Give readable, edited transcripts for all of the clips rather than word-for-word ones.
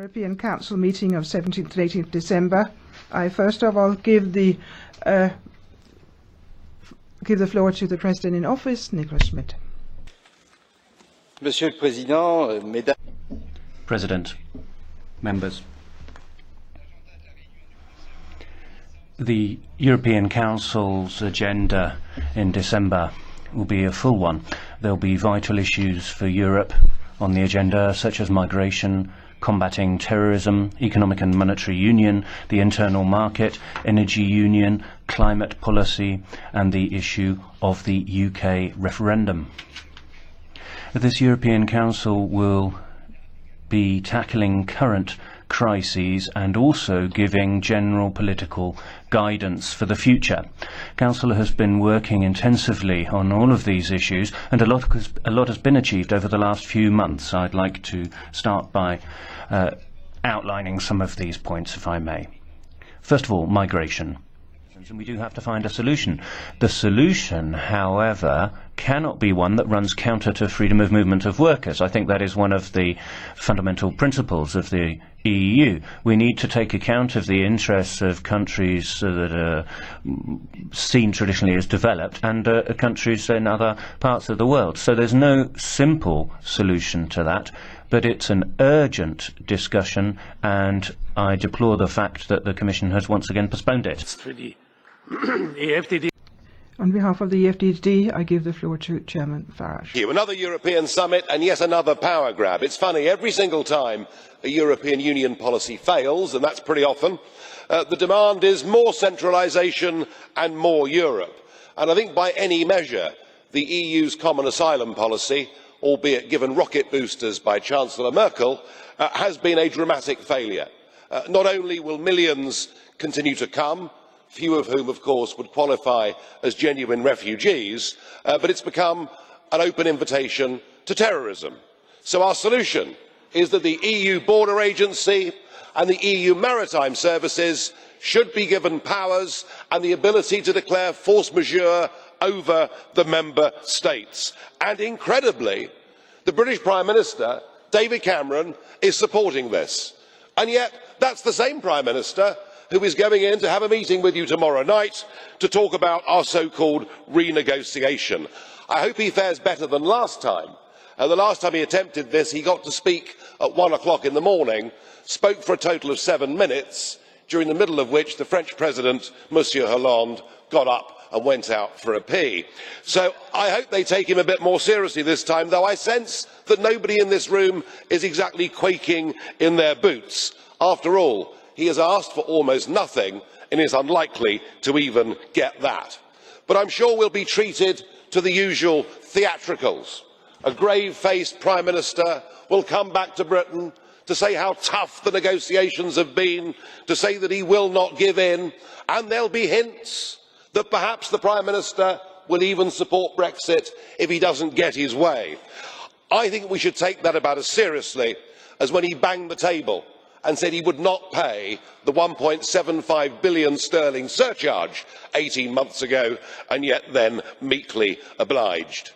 European Council meeting of 17th and 18th December. I first of all give the floor to the President in Office, Nicholas Schmidt. Monsieur le Président, Mesdames. President, members. The European Council's agenda in December will be a full one. There will be vital issues for Europe on the agenda, such as migration, combating terrorism, economic and monetary union, the internal market, energy union, climate policy, and the issue of the UK referendum. This European Council will be tackling current crises and also giving general political guidance for the future. Council has been working intensively on all of these issues, and a lot has been achieved over the last few months. I'd like to start by outlining some of these points, if I may. First of all, migration. And we do have to find a solution. The solution, however, cannot be one that runs counter to freedom of movement of workers. I think that is one of the fundamental principles of the EU. We need to take account of the interests of countries that are seen traditionally as developed and countries in other parts of the world. So there's no simple solution to that, but it's an urgent discussion, and I deplore the fact that the Commission has once again postponed it. On behalf of the EFDD, I give the floor to Chairman Farage. Another European summit and yet another power grab. It's funny, every single time a European Union policy fails, and that's pretty often, the demand is more centralisation and more Europe. And I think by any measure, the EU's common asylum policy, albeit given rocket boosters by Chancellor Merkel, has been a dramatic failure. Not only will millions continue to come, few of whom, of course, would qualify as genuine refugees, but it's become an open invitation to terrorism. So our solution is that the EU Border Agency and the EU Maritime Services should be given powers and the ability to declare force majeure over the member states. And incredibly, the British Prime Minister, David Cameron, is supporting this. And yet, that's the same Prime Minister who is going in to have a meeting with you tomorrow night to talk about our so-called renegotiation. I hope he fares better than last time. The last time he attempted this, he got to speak at 1 o'clock in the morning, spoke for a total of 7 minutes, during the middle of which the French President, Monsieur Hollande, got up and went out for a pee. So I hope they take him a bit more seriously this time, though I sense that nobody in this room is exactly quaking in their boots. After all, he has asked for almost nothing and is unlikely to even get that. But I'm sure we'll be treated to the usual theatricals. A grave-faced Prime Minister will come back to Britain to say how tough the negotiations have been, to say that he will not give in, and there'll be hints that perhaps the Prime Minister will even support Brexit if he doesn't get his way. I think we should take that about as seriously as when he banged the table and said he would not pay the 1.75 billion sterling surcharge 18 months ago, and yet then meekly obliged.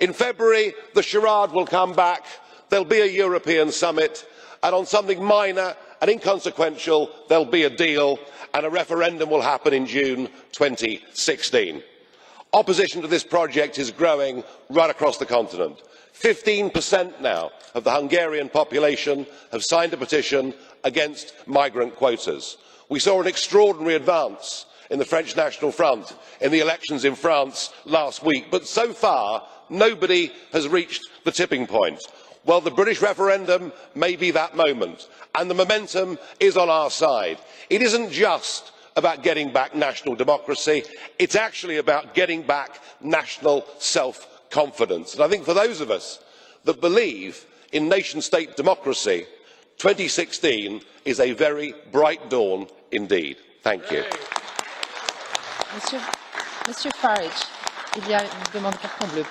In February, the charade will come back. There'll be a European summit, and on something minor and inconsequential, there'll be a deal, and a referendum will happen in June 2016. Opposition to this project is growing right across the continent. 15% now of the Hungarian population have signed a petition against migrant quotas. We saw an extraordinary advance in the French National Front in the elections in France last week, but so far nobody has reached the tipping point. Well, the British referendum may be that moment, and the momentum is on our side. It isn't just about getting back national democracy, it's actually about getting back national self-confidence. And I think for those of us that believe in nation-state democracy, 2016 is a very bright dawn indeed. Thank you. Monsieur Farage, il y a une demande de carton bleu.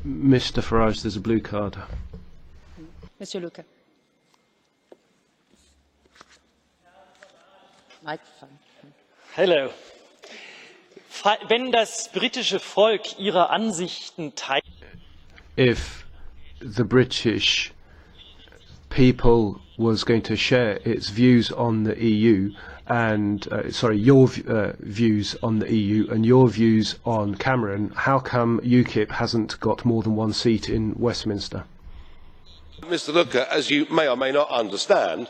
Mr. Farage, there's a blue card. Monsieur Luca. Microphone. Hello. Wenn das britische Volk ihre Ansichten teilt, If the British people was going to share its views on the EU and your views on the EU and your views on Cameron, how come UKIP hasn't got more than one seat in Westminster? Mr Lucke, as you may or may not understand,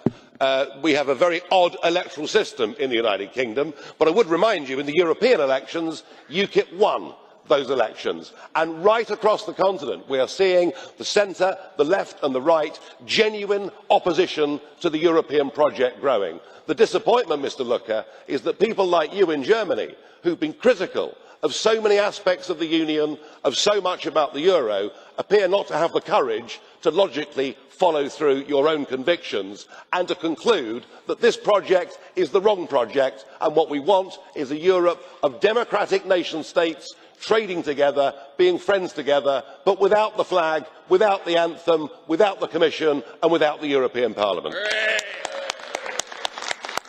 we have a very odd electoral system in the United Kingdom, but I would remind you in the European elections UKIP won those elections, and right across the continent we are seeing the centre, the left and the right genuine opposition to the European project growing. The disappointment, Mr Lucke, is that people like you in Germany, who've been critical of so many aspects of the Union, of so much about the euro, appear not to have the courage to logically follow through your own convictions and to conclude that this project is the wrong project and what we want is a Europe of democratic nation states trading together, being friends together, but without the flag, without the anthem, without the Commission and without the European Parliament.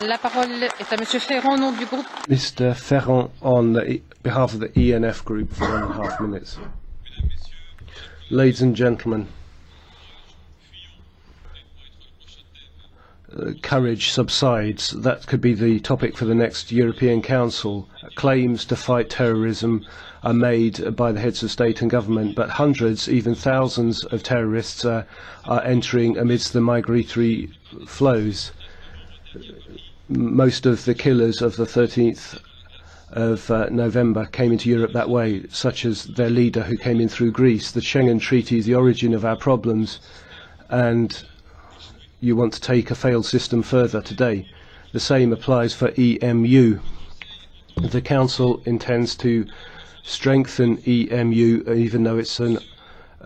La parole est à Monsieur Ferrand, au nom du groupe. Mr. Ferrand, on behalf of the ENF Group, for 1.5 minutes. Ladies and gentlemen, courage subsides. That could be the topic for the next European Council. Claims to fight terrorism are made by the heads of state and government, but hundreds, even thousands of terrorists are entering amidst the migratory flows. Most of the killers of the 13th of November came into Europe that way, such as their leader who came in through Greece. The Schengen Treaty is the origin of our problems, and you want to take a failed system further today. The same applies for EMU. The Council intends to strengthen EMU, even though it's a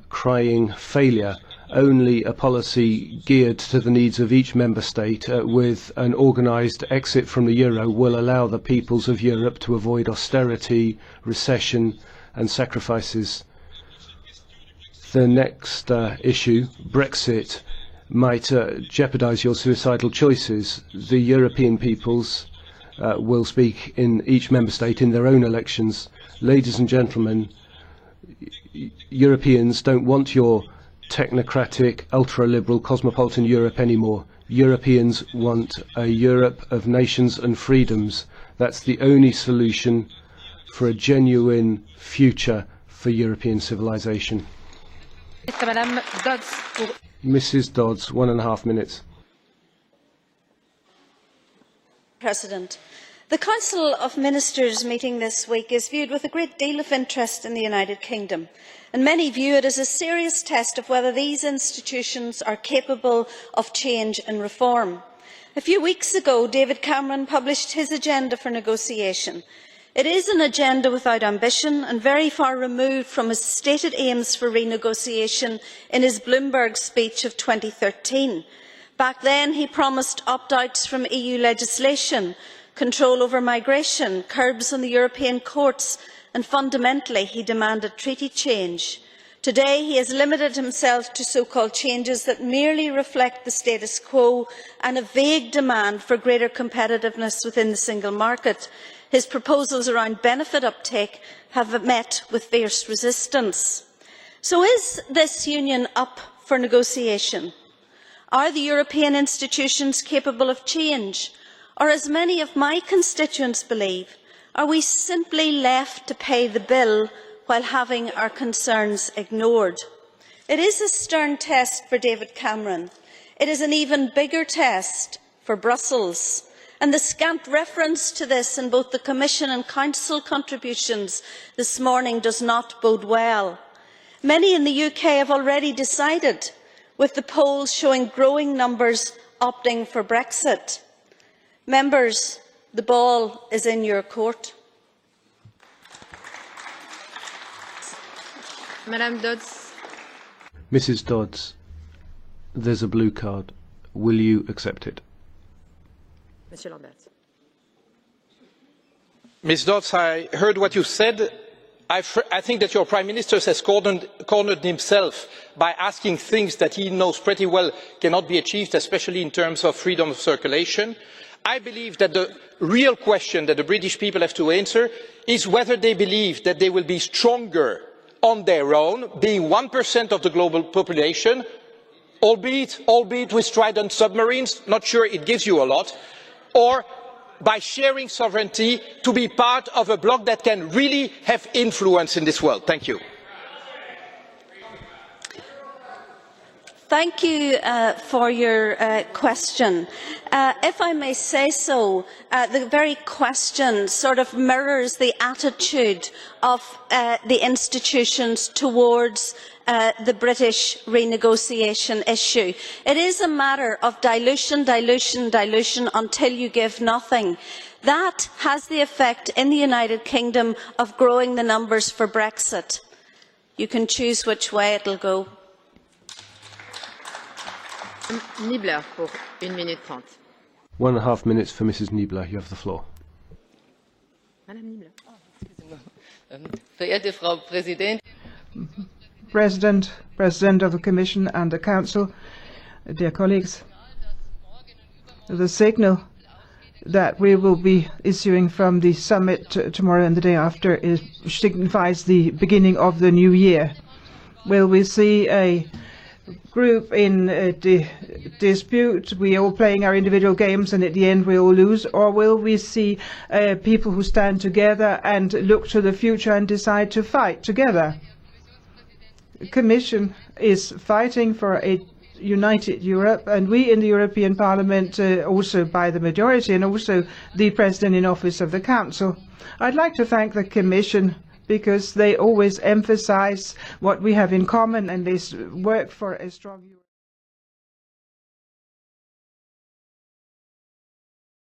crying failure. Only a policy geared to the needs of each member state with an organised exit from the euro will allow the peoples of Europe to avoid austerity, recession and sacrifices. The next issue, Brexit, might jeopardise your suicidal choices. The European peoples will speak in each member state in their own elections. Ladies and gentlemen, Europeans don't want your technocratic, ultra-liberal, cosmopolitan Europe anymore. Europeans want a Europe of nations and freedoms. That's the only solution for a genuine future for European civilization. Mrs. Dodds, 1.5 minutes. President, the Council of Ministers meeting this week is viewed with a great deal of interest in the United Kingdom, and many view it as a serious test of whether these institutions are capable of change and reform. A few weeks ago, David Cameron published his agenda for negotiation. It is an agenda without ambition and very far removed from his stated aims for renegotiation in his Bloomberg speech of 2013. Back then, he promised opt-outs from EU legislation, control over migration, curbs on the European courts, and fundamentally he demanded treaty change. Today he has limited himself to so-called changes that merely reflect the status quo and a vague demand for greater competitiveness within the single market. His proposals around benefit uptake have met with fierce resistance. So is this union up for negotiation? Are the European institutions capable of change? Or, as many of my constituents believe, are we simply left to pay the bill while having our concerns ignored? It is a stern test for David Cameron. It is an even bigger test for Brussels. And the scant reference to this in both the Commission and Council contributions this morning does not bode well. Many in the UK have already decided, with the polls showing growing numbers opting for Brexit. Members, the ball is in your court. Madame Dodds. Mrs. Dodds, there's a blue card. Will you accept it? Monsieur Lambert. Ms. Dodds, I heard what you said. I think that your Prime Minister has cornered himself by asking things that he knows pretty well cannot be achieved, especially in terms of freedom of circulation. I believe that the real question that the British people have to answer is whether they believe that they will be stronger on their own, being 1% of the global population, albeit with Trident submarines, not sure it gives you a lot, or by sharing sovereignty to be part of a bloc that can really have influence in this world? Thank you. Thank you for your question. If I may say so, the very question sort of mirrors the attitude of the institutions towards the British renegotiation issue. It is a matter of dilution, dilution, dilution until you give nothing. That has the effect in the United Kingdom of growing the numbers for Brexit. You can choose which way it will go. Niebler pour 1 minute 30. 1.5 minutes for Mrs. Niebler. You have the floor. Madame Niebler. Verehrte Frau Präsidentin! President of the Commission and the Council, dear colleagues, the signal that we will be issuing from the summit tomorrow and the day after signifies the beginning of the new year. Will we see a group in dispute, we are all playing our individual games and at the end we all lose, or will we see people who stand together and look to the future and decide to fight together? The Commission is fighting for a united Europe, and we in the European Parliament, also by the majority, and also the President in Office of the Council. I'd like to thank the Commission because they always emphasize what we have in common and they work for a strong Europe.